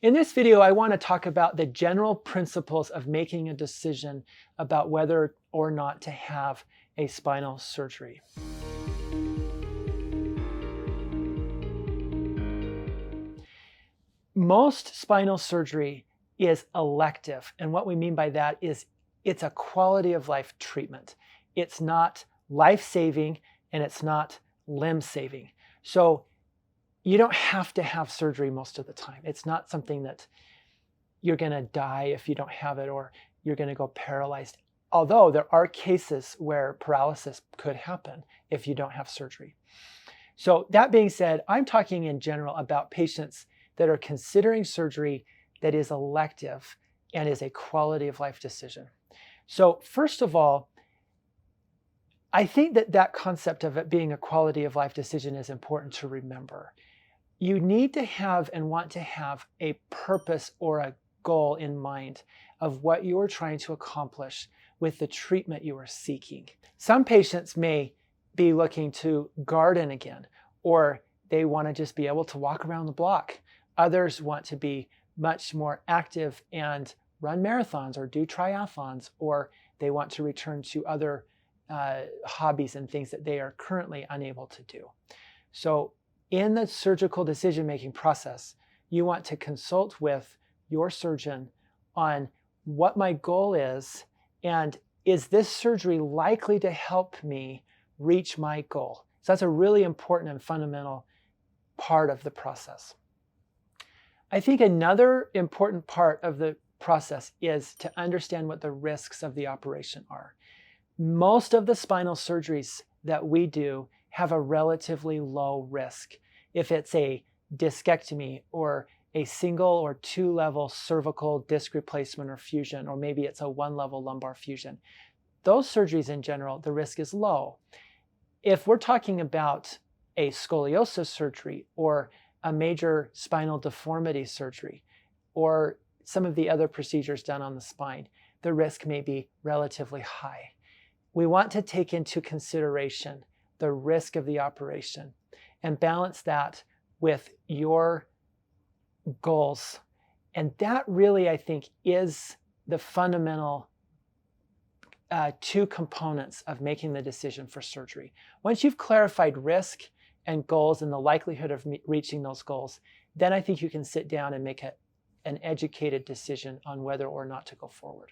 In this video, I want to talk about the general principles of making a decision about whether or not to have a spinal surgery. Most spinal surgery is elective, and what we mean by that is it's a quality of life treatment. It's not life-saving and it's not limb-saving. So you don't have to have surgery most of the time. It's not something that you're going to die if you don't have it or you're going to go paralyzed. Although there are cases where paralysis could happen if you don't have surgery. So that being said, I'm talking in general about patients that are considering surgery that is elective and is a quality of life decision. So first of all, I think that concept of it being a quality of life decision is important to remember. You need to have and want to have a purpose or a goal in mind of what you are trying to accomplish with the treatment you are seeking. Some patients may be looking to garden again, or they want to just be able to walk around the block. Others want to be much more active and run marathons or do triathlons, or they want to return to other hobbies and things that they are currently unable to do. So in the surgical decision-making process, you want to consult with your surgeon on what my goal is, and is this surgery likely to help me reach my goal? So that's a really important and fundamental part of the process. I think another important part of the process is to understand what the risks of the operation are. Most of the spinal surgeries that we do have a relatively low risk. If it's a discectomy or a single or two-level cervical disc replacement or fusion, or maybe it's a one-level lumbar fusion, those surgeries in general, the risk is low. If we're talking about a scoliosis surgery or a major spinal deformity surgery or some of the other procedures done on the spine, the risk may be relatively high. We want to take into consideration the risk of the operation and balance that with your goals. And that really, I think, is the fundamental two components of making the decision for surgery. Once you've clarified risk and goals and the likelihood of reaching those goals, then I think you can sit down and make an educated decision on whether or not to go forward.